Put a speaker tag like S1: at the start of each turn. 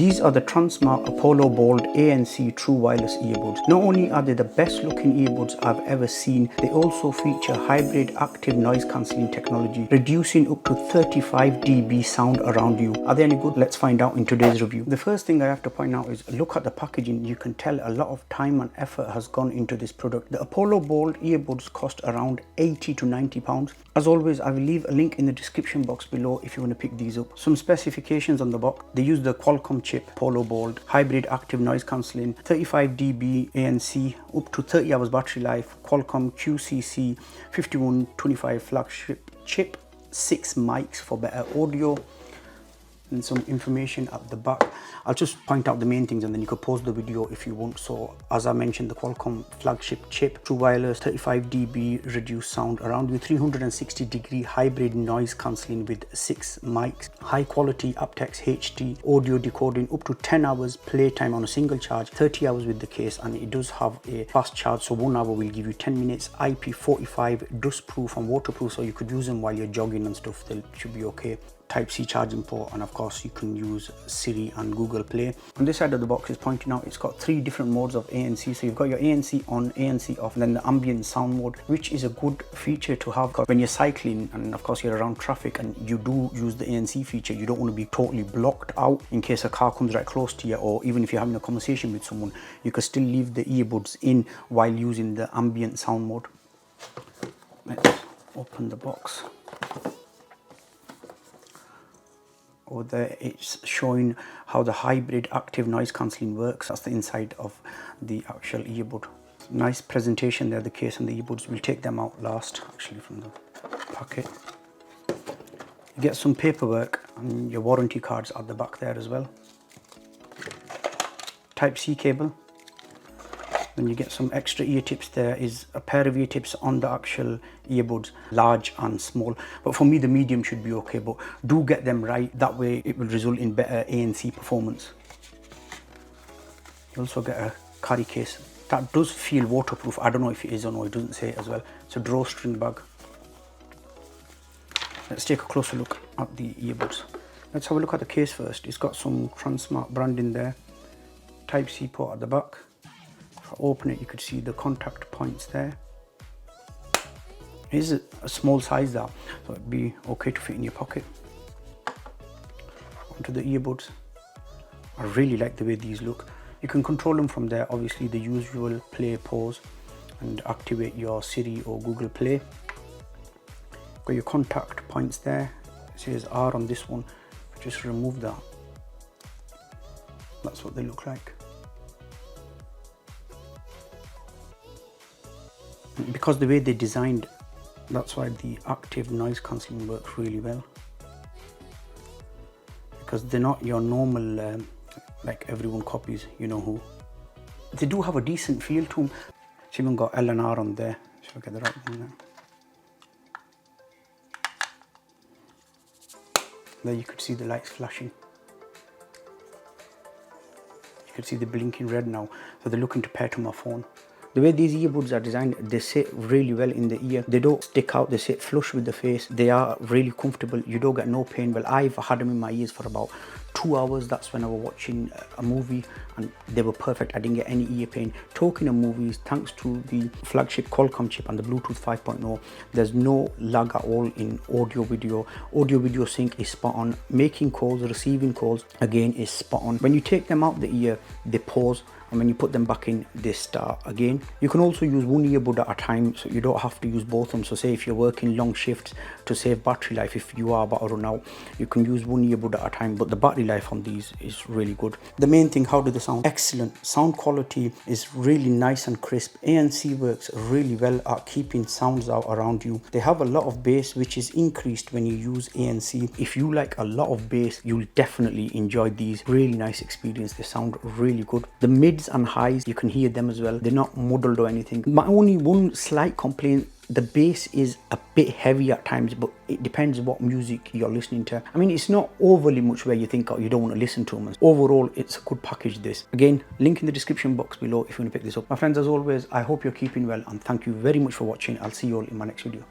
S1: These are the Transmart Apollo Bold ANC True Wireless earbuds. Not only are they the best looking earbuds I've ever seen, they also feature hybrid active noise cancelling technology, reducing up to 35 dB sound around you. Are they any good? Let's find out in today's review. The first thing I have to point out is look at the packaging. You can tell a lot of time and effort has gone into this product. The Apollo Bold earbuds cost around 80 to 90 pounds. As always, I will leave a link in the description box below if you want to pick these up. Some specifications on the box. They use the Qualcomm chip Apollo Bold, hybrid active noise cancelling, 35 dB ANC, up to 30 hours battery life, Qualcomm QCC 5125 flagship chip, 6 mics for better audio, and some information at the back. I'll just point out the main things and then you could pause the video if you want. So as I mentioned, the Qualcomm flagship chip, true wireless, 35 dB reduced sound around you, 360 degree hybrid noise cancelling with 6 mics, high quality aptX HD audio decoding, up to 10 hours playtime on a single charge, 30 hours with the case, and it does have a fast charge, so 1 hour will give you 10 minutes, IP45 dust proof and waterproof, so you could use them while you're jogging and stuff. They should be okay. Type-C charging port, and of course you can use Siri and Google Play. On this side of the box is pointing out it's got 3 different modes of ANC. So you've got your ANC on, ANC off, and then the ambient sound mode, which is a good feature to have when you're cycling and of course you're around traffic and you do use the ANC feature. You don't want to be totally blocked out in case a car comes right close to you, or even if you're having a conversation with someone, you can still leave the earbuds in while using the ambient sound mode. Let's open the box. Over there it's showing how the hybrid active noise cancelling works. That's the inside of the actual earbud. Nice presentation there, the case and the earbuds. We'll take them out last actually from the packet. You get some paperwork and your warranty cards at the back there as well. Type-C cable. Then you get some extra ear tips. There is a pair of ear tips on the actual earbuds, large and small, but for me the medium should be okay, but do get them right, that way it will result in better ANC performance. You also get a carry case that does feel waterproof. I don't know if it is or no, it doesn't say it as well. It's a drawstring bag. Let's take a closer look at the earbuds. Let's have a look at the case first. It's got some Transmart branding there, Type-C port at the back. Open it, you could see the contact points there. It is a small size there, so it'd be okay to fit in your pocket. Onto the earbuds. I really like the way these look. You can control them from there, obviously the usual play, pause, and activate your Siri or Google Play. Got your contact points there. It says R on this one. Just remove that. That's what they look like. Because the way they designed, that's why the active noise cancelling works really well, because they're not your normal like everyone copies, you know who. They do have a decent feel to them. It's even got L and R on there. Should I get the right one there? There you could see the lights flashing. You can see the blinking red now, so they're looking to pair to my phone. The way these earbuds are designed, they sit really well in the ear. They don't stick out, they sit flush with the face. They are really comfortable, you don't get no pain. Well, I've had them in my ears for about 2 hours. That's when I was watching a movie and they were perfect. I didn't get any ear pain. Talking of movies, thanks to the flagship Qualcomm chip and the Bluetooth 5.0, there's no lag at all in audio video. Audio video sync is spot on. Making calls, receiving calls, again, is spot on. When you take them out the ear, they pause, and when you put them back in, they start again. You can also use one earbud at a time, so you don't have to use both of them. So say if you're working long shifts to save battery life, if you are about to run out, you can use one earbud at a time, but the battery life on these is really good. The main thing, how do they sound? Excellent. Sound quality is really nice and crisp. ANC works really well at keeping sounds out around you. They have a lot of bass, which is increased when you use ANC. If you like a lot of bass, you'll definitely enjoy these. Really nice experience. They sound really good. The mids and highs, you can hear them as well. They're not muddled or anything. My only one slight complaint, the bass is a bit heavy at times, but it depends what music you're listening to. I mean, it's not overly much where you think, oh, you don't want to listen to them. Overall, it's a good package, this. Again, link in the description box below if you want to pick this up. My friends, as always, I hope you're keeping well and thank you very much for watching. I'll see you all in my next video.